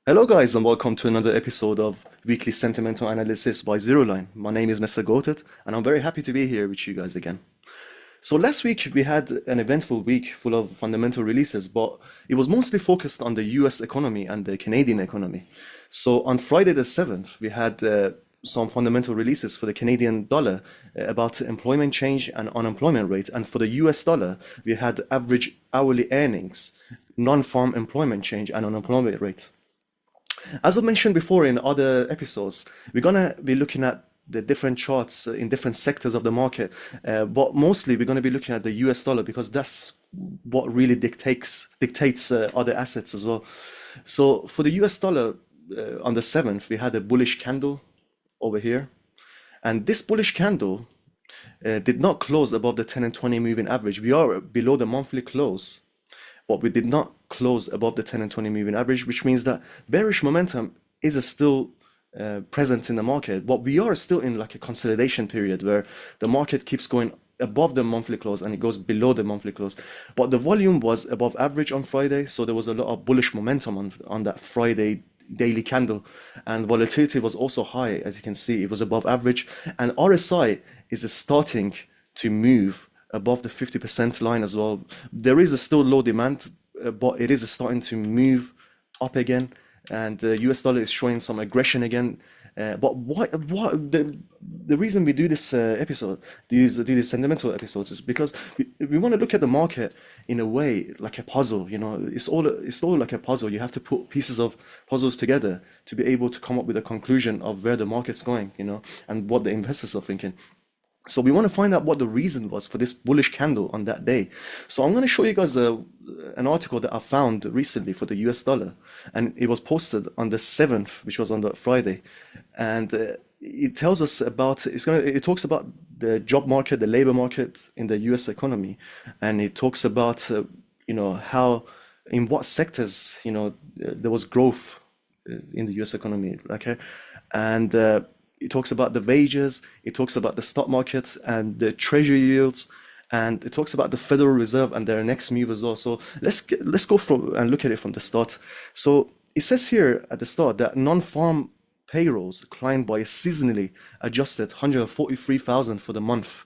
Hello, guys, and welcome to another episode of Weekly Sentimental Analysis by Zeroline. My name is Mr. Goated, and I'm very happy to be here with you guys again. So, last week we had an eventful week full of fundamental releases, but it was mostly focused on the US economy and the Canadian economy. So, on Friday the 7th, we had some fundamental releases for the Canadian dollar about employment change and unemployment rate. And for the US dollar, we had average hourly earnings, non farm employment change, and unemployment rate. As I mentioned before in other episodes, we're gonna be looking at the different charts in different sectors of the market, but mostly we're gonna be looking at the US dollar because that's what really dictates other assets as well. So for the US dollar on the 7th, we had a bullish candle over here, and this bullish candle did not close above the 10 and 20 moving average. We are below the monthly close, but we did not close above the 10 and 20 moving average, which means that bearish momentum is still present in the market, but we are still in like a consolidation period where the market keeps going above the monthly close and it goes below the monthly close. But the volume was above average on Friday, so there was a lot of bullish momentum on that Friday daily candle, and volatility was also high. As you can see, it was above average, and RSI is starting to move above the 50% line as well. There is a still low demand, but it is starting to move up again, and the US dollar is showing some aggression again. But what the reason we do this episode, these sentimental episodes, is because we want to look at the market in a way like a puzzle. You know, it's all like a puzzle. You have to put pieces of puzzles together to be able to come up with a conclusion of where the market's going. You know, and what the investors are thinking. So we want to find out what the reason was for this bullish candle on that day. So I'm going to show you guys an article that I found recently for the US dollar, and it was posted on the 7th, which was on the Friday, and it tells us about it talks about the job market, the labor market in the US economy, and it talks about how in what sectors there was growth in the US economy, okay, and it talks about the wages, it talks about the stock market and the treasury yields, and it talks about the Federal Reserve and their next move as well. So let's go from and look at it from the start. So it says here at the start that non-farm payrolls climbed by a seasonally adjusted 143,000 for the month,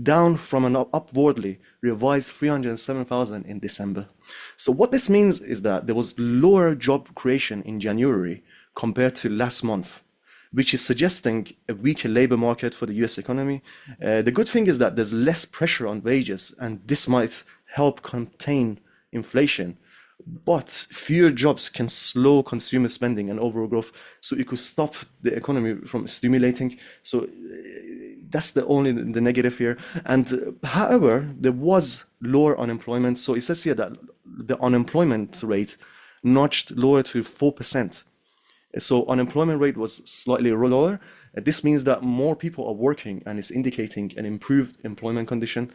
down from an upwardly revised 307,000 in December. So what this means is that there was lower job creation in January compared to last month, which is suggesting a weaker labor market for the US economy. The good thing is that there's less pressure on wages, and this might help contain inflation. But fewer jobs can slow consumer spending and overall growth, so it could stop the economy from stimulating. So that's the negative here. And however, there was lower unemployment. So it says here that the unemployment rate notched lower to 4%. So unemployment rate was slightly lower. This means that more people are working and is indicating an improved employment condition.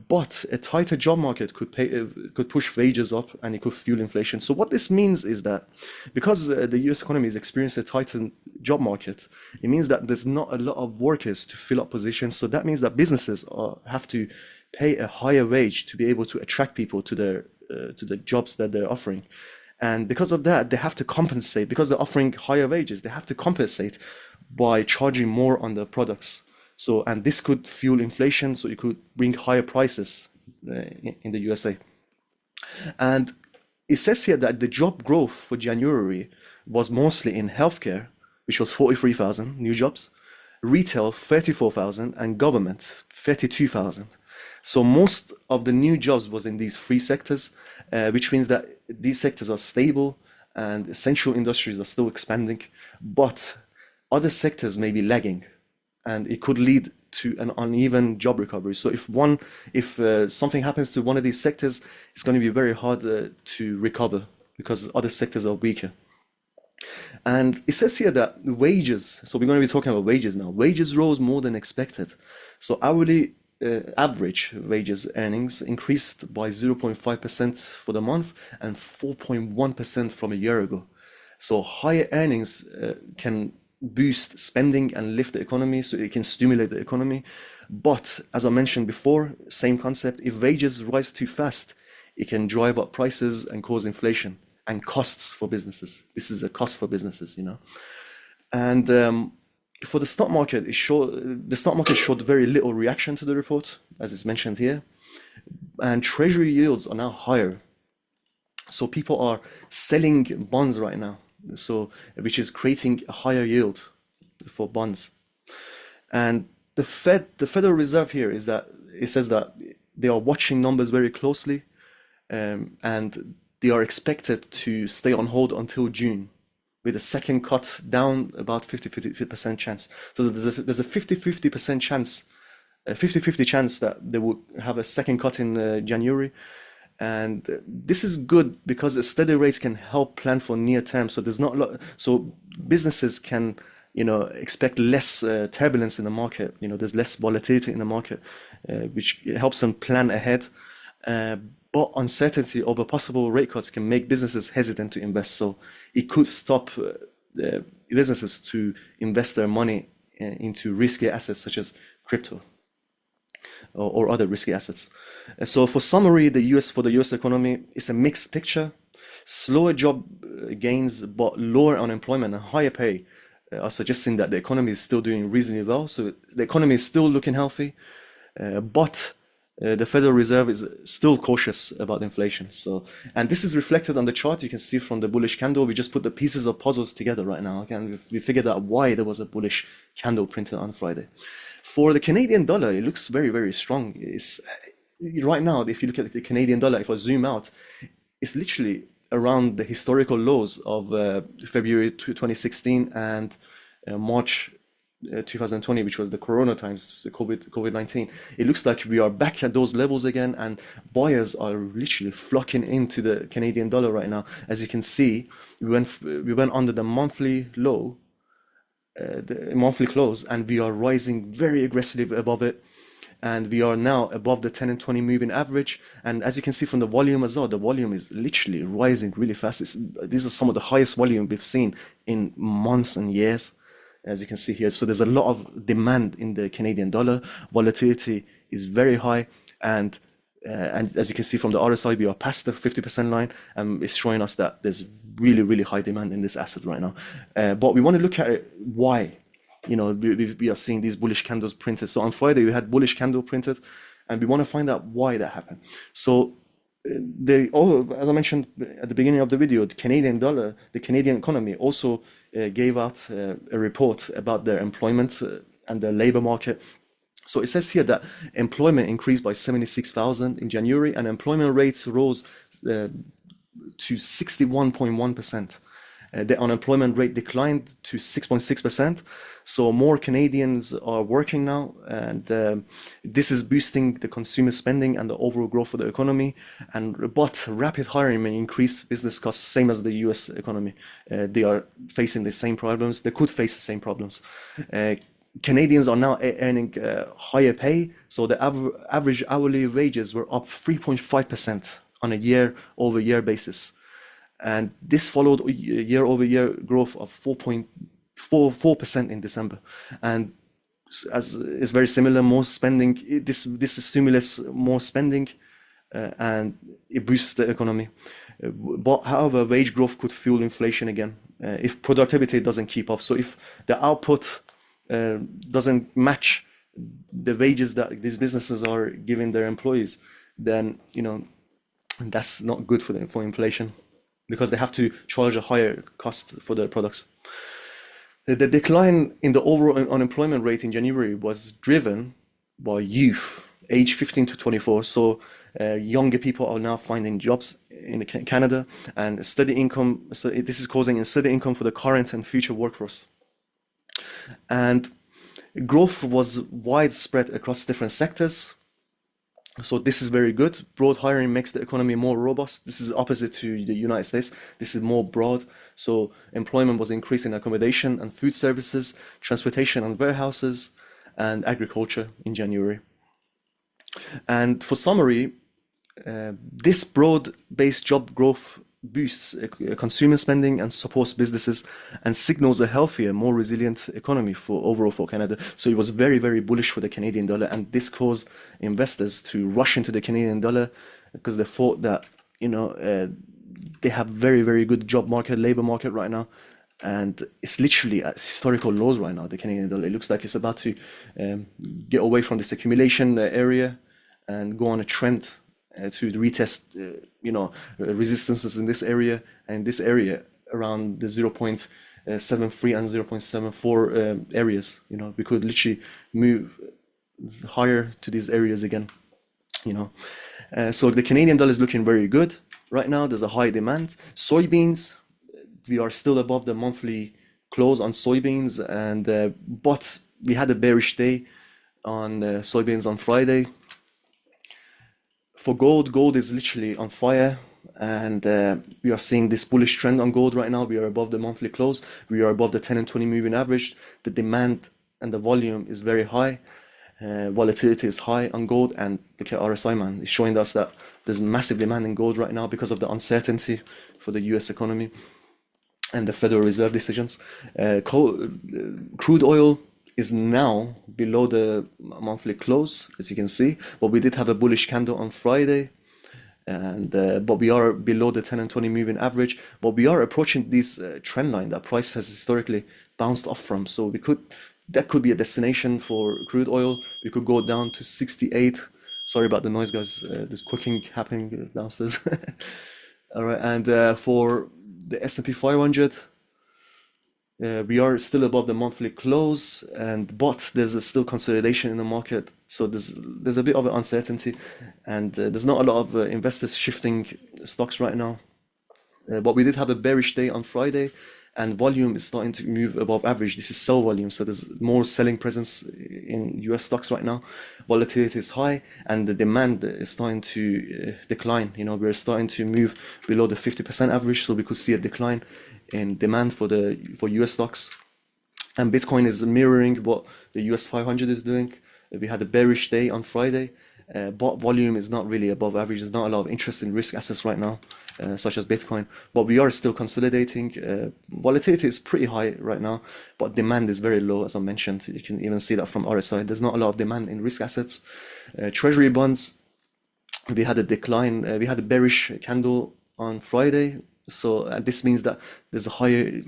But a tighter job market could push wages up and it could fuel inflation. So what this means is that because the US economy is experiencing a tightened job market, it means that there's not a lot of workers to fill up positions. So that means that businesses have to pay a higher wage to be able to attract people to the jobs that they're offering. And because of that, they have to compensate. Because they're offering higher wages, they have to compensate by charging more on the products. So, and this could fuel inflation, so it could bring higher prices in the USA. And it says here that the job growth for January was mostly in healthcare, which was 43,000 new jobs, retail 34,000, and government 32,000. So most of the new jobs was in these three sectors, which means that these sectors are stable and essential industries are still expanding, but other sectors may be lagging, and it could lead to an uneven job recovery. So if something happens to one of these sectors, it's going to be very hard to recover because other sectors are weaker. And it says here that wages, so we're going to be talking about wages now. Wages rose more than expected. So hourly average wages earnings increased by 0.5% for the month and 4.1% from a year ago. So higher earnings can boost spending and lift the economy, so it can stimulate the economy. But as I mentioned before, same concept, if wages rise too fast, it can drive up prices and cause inflation. and costs for businesses. This is a cost for businesses, And for the stock market, the stock market showed very little reaction to the report, as is mentioned here, and Treasury yields are now higher. So people are selling bonds right now, so which is creating a higher yield for bonds. And the Federal Reserve here is that it says that they are watching numbers very closely, and they are expected to stay on hold until June, with a second cut down about 50% chance. So there's a 50-50% chance, a 50-50 chance that they will have a second cut in January. And this is good because steady rates can help plan for near term. So there's not a lot, so businesses can, expect less turbulence in the market. There's less volatility in the market, which helps them plan ahead. But uncertainty over possible rate cuts can make businesses hesitant to invest. So it could stop businesses to invest their money into risky assets such as crypto or other risky assets. So for summary, the US economy is a mixed picture. Slower job gains, but lower unemployment and higher pay are suggesting that the economy is still doing reasonably well. So the economy is still looking healthy, but the Federal Reserve is still cautious about inflation. And this is reflected on the chart. You can see from the bullish candle, we just put the pieces of puzzles together right now. Again, we figured out why there was a bullish candle printed on Friday. For the Canadian dollar, it looks very, very strong. It's right now, if you look at the Canadian dollar, if I zoom out, it's literally around the historical lows of February 2016 and March 2020, which was the Corona times, the COVID-19. It looks like we are back at those levels again, and buyers are literally flocking into the Canadian dollar right now. As you can see, we went under the monthly low, the monthly close, and we are rising very aggressively above it. And we are now above the 10 and 20 moving average. And as you can see from the volume as well, the volume is literally rising really fast. These are some of the highest volume we've seen in months and years, as you can see here. So there's a lot of demand in the Canadian dollar. Volatility is very high. And as you can see from the RSI, we are past the 50% line, and it's showing us that there's really, really high demand in this asset right now. But we want to look at it, why. We are seeing these bullish candles printed. So on Friday, we had bullish candle printed, and we want to find out why that happened. So as I mentioned at the beginning of the video, the Canadian dollar, the Canadian economy also gave out a report about their employment and the labor market. So it says here that employment increased by 76,000 in January, and employment rates rose to 61.1%. The unemployment rate declined to 6.6%. So more Canadians are working now, and this is boosting the consumer spending and the overall growth of the economy. But rapid hiring may increase business costs, same as the US economy. They are facing the same problems. They could face the same problems. Canadians are now earning higher pay. So the average hourly wages were up 3.5% on a year-over-year basis. And this followed year-over-year growth of 4.4% in December. And as is very similar, more spending, this stimulates more spending, and it boosts the economy. But however, wage growth could fuel inflation again if productivity doesn't keep up. So if the output doesn't match the wages that these businesses are giving their employees, then that's not good for inflation, because they have to charge a higher cost for their products. The decline in the overall unemployment rate in January was driven by youth, age 15 to 24. So younger people are now finding jobs in Canada, and steady income. So this is causing a steady income for the current and future workforce. And growth was widespread across different sectors. So this is very good. Broad hiring makes the economy more robust. This is opposite to the United States. This is more broad. So employment was increased in accommodation and food services, transportation and warehouses, and agriculture in January. And for summary, this broad-based job growth boosts consumer spending and supports businesses and signals a healthier, more resilient economy overall for Canada. So it was very, very bullish for the Canadian dollar, and this caused investors to rush into the Canadian dollar because they thought that they have very good job market, labor market right now, and it's literally at historical lows right now. The Canadian dollar, it looks like it's about to um, get away from this accumulation area and go on a trend to retest, resistances in this area, and this area around the 0.73 and 0.74 areas. We could literally move higher to these areas again. So the Canadian dollar is looking very good right now. There's a high demand. Soybeans, we are still above the monthly close on soybeans, and but we had a bearish day on soybeans on Friday. For gold is literally on fire, and we are seeing this bullish trend on gold right now. We are above the monthly close. We are above the 10 and 20 moving average. The demand and the volume is very high. Volatility is high on gold, and look at RSI, man. It's showing us that there's massive demand in gold right now because of the uncertainty for the US economy and the Federal Reserve decisions. Crude oil is now below the monthly close, as you can see, but we did have a bullish candle on Friday, and but we are below the 10 and 20 moving average, but we are approaching this trend line that price has historically bounced off from. So that could be a destination for crude oil. We could go down to 68. Sorry about the noise, guys. There's cooking happening downstairs. All right, and for the S&P 500, we are still above the monthly close, but there's still consolidation in the market. So there's a bit of an uncertainty, and there's not a lot of investors shifting stocks right now. But we did have a bearish day on Friday, and volume is starting to move above average. This is sell volume, so there's more selling presence in US stocks right now. Volatility is high, and the demand is starting to decline. We're starting to move below the 50% average, so we could see a decline in demand for US stocks. And Bitcoin is mirroring what the US 500 is doing. We had a bearish day on Friday, but volume is not really above average. There's not a lot of interest in risk assets right now, such as Bitcoin, but we are still consolidating. Volatility is pretty high right now, but demand is very low, as I mentioned. You can even see that from RSI. There's not a lot of demand in risk assets. Treasury bonds, we had a decline. We had a bearish candle on Friday. So this means that there's a higher,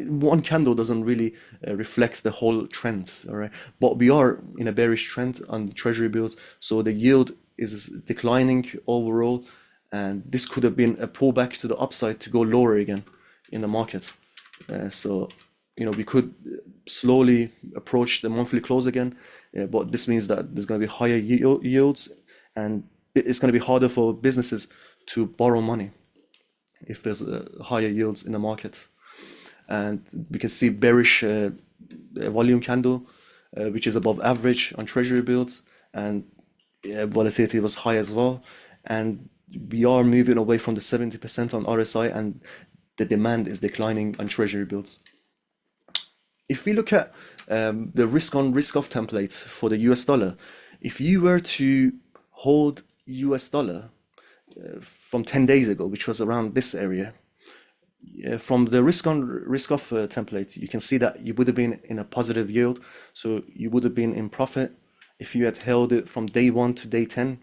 one candle doesn't really reflect the whole trend, all right? But we are in a bearish trend on Treasury bills, so the yield is declining overall, and this could have been a pullback to the upside to go lower again in the market. So we could slowly approach the monthly close again, but this means that there's going to be higher yields, and it's going to be harder for businesses to borrow money if there's higher yields in the market. And we can see bearish volume candle, which is above average on Treasury bills, and volatility was high as well. And we are moving away from the 70% on RSI, and the demand is declining on Treasury bills. If we look at the risk on, risk off template for the US dollar, if you were to hold US dollar from 10 days ago, which was around this area, from the risk on, risk off template, you can see that you would have been in a positive yield. So you would have been in profit if you had held it from day 1 to day 10.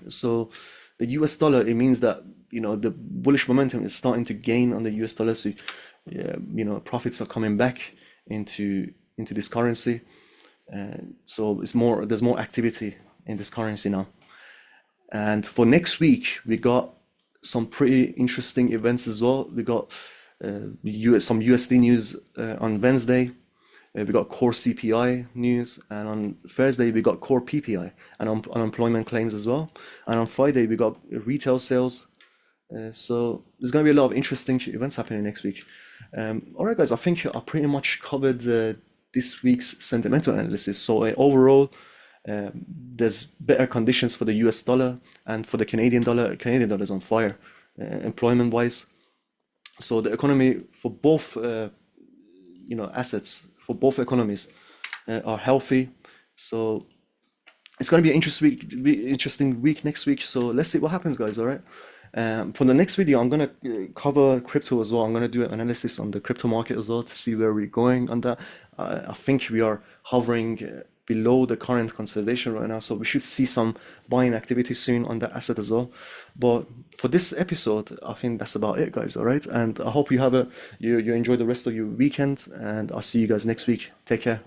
So the US dollar, it means that, the bullish momentum is starting to gain on the US dollar. So, profits are coming back into this currency. So there's more activity in this currency now. And for next week, we got some pretty interesting events as well. We got some USD news on Wednesday. We got core CPI news, and on Thursday we got core PPI and unemployment claims as well. And on Friday we got retail sales. So there's going to be a lot of interesting events happening next week. All right, guys, I think I pretty much covered this week's sentimental analysis. So overall, there's better conditions for the US dollar, and for the Canadian dollar. Canadian dollar is on fire, employment wise. So the economy for both, assets for both economies are healthy. So it's going to be an interesting week next week. So let's see what happens, guys. All right. For the next video, I'm going to cover crypto as well. I'm going to do an analysis on the crypto market as well to see where we're going on that. I think we are hovering below the current consolidation right now, so we should see some buying activity soon on that asset as well. But for this episode, I think that's about it, guys. All right, and I hope you have you enjoy the rest of your weekend, and I'll see you guys next week. Take care.